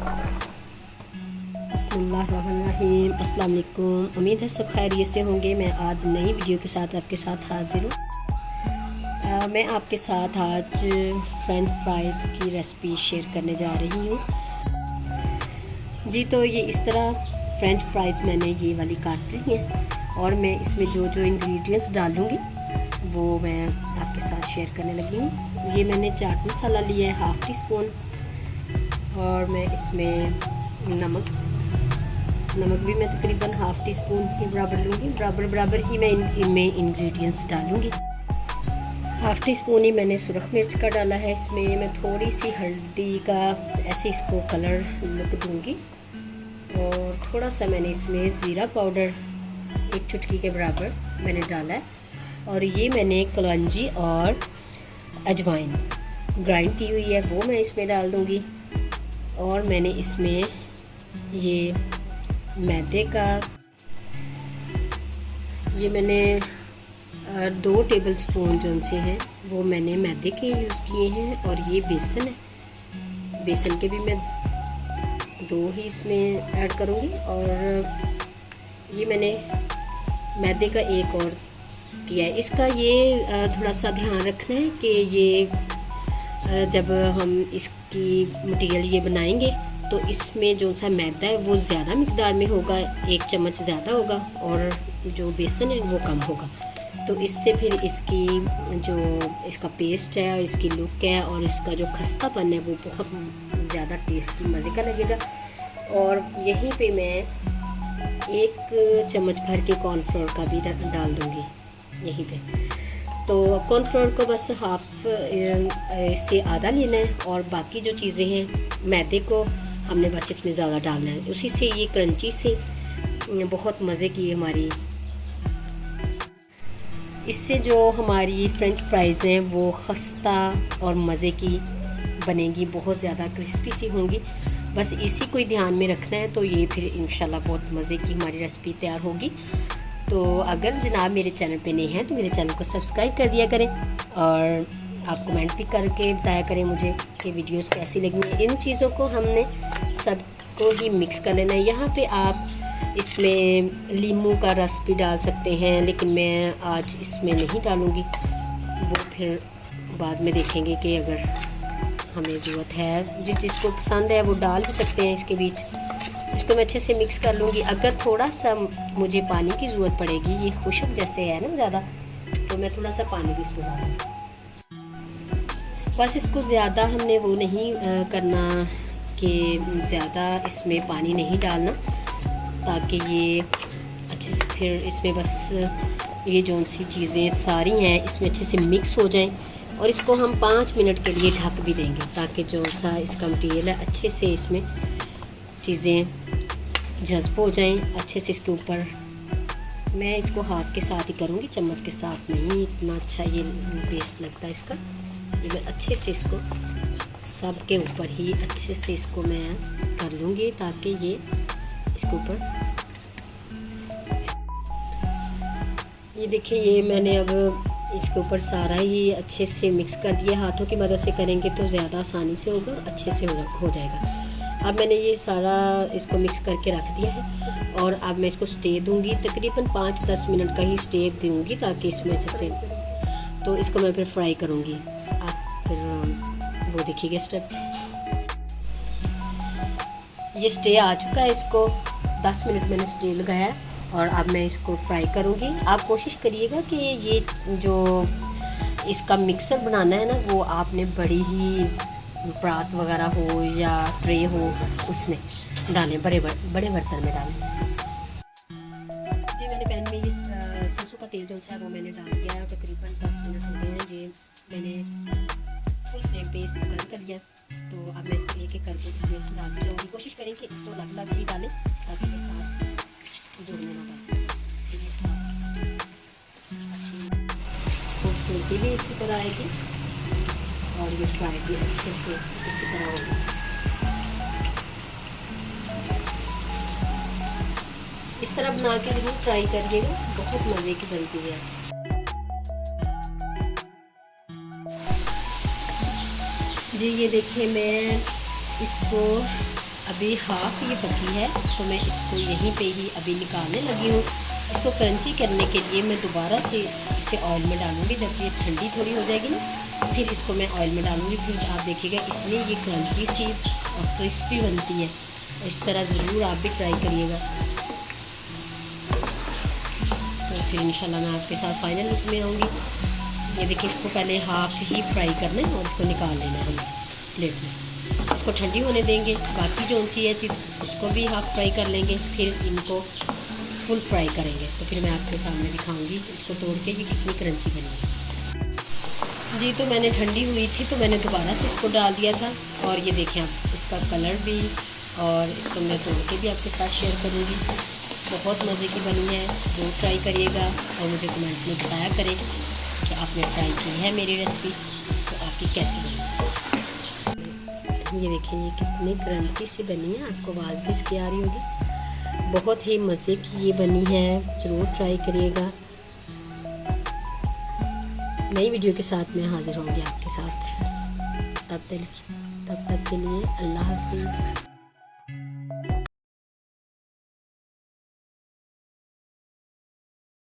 बिस्मिल्लाहिर्रहमानिर्रहीम। अस्सलाम वालेकुम। उम्मीद है सब खैरियत से होंगे। मैं आज नई वीडियो के साथ आपके साथ हाजिर हूँ। मैं आपके साथ आज फ्रेंच फ्राइज़ की रेसिपी शेयर करने जा रही हूँ। जी, तो ये इस तरह फ्रेंच फ्राइज़ मैंने ये वाली काट ली है और मैं इसमें जो जो इंग्रेडिएंट्स डालूँगी वो मैं आपके साथ शेयर करने लगी हूँ। ये मैंने चाट मसाला लिया है हाफ़ टी स्पून, और मैं इसमें नमक भी मैं तकरीबन हाफ़ टी स्पून के बराबर लूँगी। बराबर ही मैं इनमें इंग्रेडिएंट्स डालूँगी। हाफ़ टी स्पून ही मैंने सुरख मिर्च का डाला है। इसमें मैं थोड़ी सी हल्दी का ऐसे इसको कलर लुक दूँगी, और थोड़ा सा मैंने इसमें ज़ीरा पाउडर एक चुटकी के बराबर मैंने डाला है, और ये मैंने कलौंजी और अजवाइन ग्राइंड की हुई है वो मैं इसमें डाल दूँगी। और मैंने इसमें ये मैदे का ये मैंने 2 टेबल स्पून जो से हैं वो मैंने मैदे के यूज़ किए हैं, और ये बेसन है। बेसन के भी मैं 2 ही इसमें ऐड करूँगी, और ये मैंने मैदे का एक और किया है। इसका ये थोड़ा सा ध्यान रखना है कि ये जब हम इसकी मटीरियल ये बनाएंगे तो इसमें जो सा मैदा है वो ज़्यादा मिकदार में होगा, 1 चम्मच ज़्यादा होगा, और जो बेसन है वो कम होगा। तो इससे फिर इसकी जो इसका पेस्ट है और इसकी लुक है और इसका जो खस्तापन है वो बहुत ज़्यादा टेस्टी मज़े का लगेगा। और यहीं पे मैं 1 चम्मच भर के कॉर्नफ्लोर का भी डाल दूँगी यहीं पे। तो कॉर्नफ्लोर को बस हाफ इससे आधा लेना है, और बाकी जो चीज़ें हैं मैदे को हमने बस इसमें ज़्यादा डालना है। उसी से ये क्रंची से बहुत मज़े की हमारी इससे जो हमारी फ्रेंच फ्राइज़ हैं वो खस्ता और मज़े की बनेगी, बहुत ज़्यादा क्रिस्पी सी होंगी। बस इसी को ही ध्यान में रखना है, तो ये फिर इंशाल्लाह बहुत मज़े की हमारी रेसिपी तैयार होगी। तो अगर जनाब मेरे चैनल पे नए हैं तो मेरे चैनल को सब्सक्राइब कर दिया करें, और आप कमेंट भी करके बताया करें मुझे कि वीडियोस कैसी लगी। इन चीज़ों को हमने सबको ही मिक्स कर लेना है। यहाँ पे आप इसमें नींबू का रस भी डाल सकते हैं, लेकिन मैं आज इसमें नहीं डालूँगी, वो फिर बाद में देखेंगे कि अगर हमें ज़रूरत है। जिस जिसको पसंद है वो डाल भी सकते हैं इसके बीच। इसको मैं अच्छे से मिक्स कर लूँगी। अगर थोड़ा सा मुझे पानी की ज़रूरत पड़ेगी, ये खुशक जैसे है ना ज़्यादा, तो मैं थोड़ा सा पानी भी इसमें डालूँगी। बस इसको ज़्यादा हमने वो नहीं करना कि ज़्यादा इसमें पानी नहीं डालना, ताकि ये अच्छे से फिर इसमें बस ये जो सी चीज़ें सारी हैं इसमें अच्छे से मिक्स हो जाएं। और इसको हम 5 मिनट के लिए ढक भी देंगे, ताकि जो सा इसका मटीरियल है अच्छे से इसमें चीज़ें जज़्ब हो जाएं अच्छे से इसके ऊपर। मैं इसको हाथ के साथ ही करूँगी, चम्मच के साथ नहीं, इतना अच्छा ये पेस्ट लगता है इसका। ये मैं अच्छे से इसको सब के ऊपर ही अच्छे से इसको मैं कर लूँगी, ताकि ये इसके ऊपर ये देखिए, ये मैंने अब इसके ऊपर सारा ही अच्छे से मिक्स कर दिया। हाथों की मदद से करेंगे तो ज़्यादा आसानी से होगा, अच्छे से हो जाएगा। अब मैंने ये सारा इसको मिक्स करके रख दिया है, और अब मैं इसको स्टे दूंगी, तकरीबन 5-10 मिनट का ही स्टे दूंगी, ताकि इसमें अच्छे से, तो इसको मैं फिर फ्राई करूंगी। आप फिर वो देखिएगा स्टेप। ये स्टे आ चुका है, इसको 10 मिनट मैंने स्टे लगाया है, और अब मैं इसको फ्राई करूंगी। आप कोशिश करिएगा कि ये जो इसका मिक्सर बनाना है ना, वो आपने बड़ी ही परात वगैरह हो या ट्रे हो उसमें डालें, बड़े बर्तन में डालें इसमें। जी, मैंने पैन में ये सरसों का तेल जो है वो मैंने डाल दिया है, तकरीबन 10 मिनट हो गए हैं। ये मैंने फुल फ्लेम पे इसको गर्म कर लिया, तो अब मैं इसको एक एक करके इसमें डाल दूँगी। कोशिश करें कि इसको लग ही डालें, ताकि ये साथ जुड़ने ना पाए। अच्छी खूबसूरती भी इसी तरह आएगी, और ये फ्राई भी अच्छे से इसी तरह होगी। इस तरह बना के ज़रूर ट्राई करिएगा, बहुत मज़े की बनती है। जी, ये देखिए मैं इसको अभी हाफ़ ये पकी है, तो मैं इसको यहीं पे ही अभी निकालने लगी हूँ। इसको क्रंची करने के लिए मैं दोबारा से इसे ऑयल में डालूँगी। जब ये ठंडी थोड़ी हो जाएगी ना, फिर इसको मैं ऑयल में डालूँगी। फिर आप देखिएगा इतनी ये क्रंची सी और क्रिस्पी बनती है। इस तरह ज़रूर आप भी ट्राई करिएगा। तो फिर इंशाल्लाह मैं आपके साथ फाइनल लुक में आऊँगी। ये देखिए, इसको पहले हाफ़ ही फ्राई करना है और इसको निकाल लेना है हम प्लेट में। इसको ठंडी होने देंगे। बाकी जो सी है चिप्स उसको भी हाफ़ फ्राई कर लेंगे, फिर इनको फुल फ्राई करेंगे। तो फिर मैं आपके सामने दिखाऊंगी इसको तोड़ के कि कितनी क्रंची बनी है। जी, तो मैंने ठंडी हुई थी तो मैंने दोबारा से इसको डाल दिया था और ये देखें आप, इसका कलर भी, और इसको मैं तोड़ के भी आपके साथ शेयर करूँगी। बहुत मज़े की बनी है, जो ट्राई करिएगा और मुझे कमेंट में बताया करें कि आपने ट्राई की है मेरी रेसिपी, तो आपकी कैसी बनी। ये देखिए ये कितनी क्रंची सी बनी है, आपको आवाज़ भी इसकी आ रही होगी। बहुत ही मज़े की ये बनी है, ज़रूर ट्राई करिएगा। नई वीडियो के साथ मैं हाज़िर होंगी आपके साथ। तब तक के लिए अल्लाह हाफ़िज़।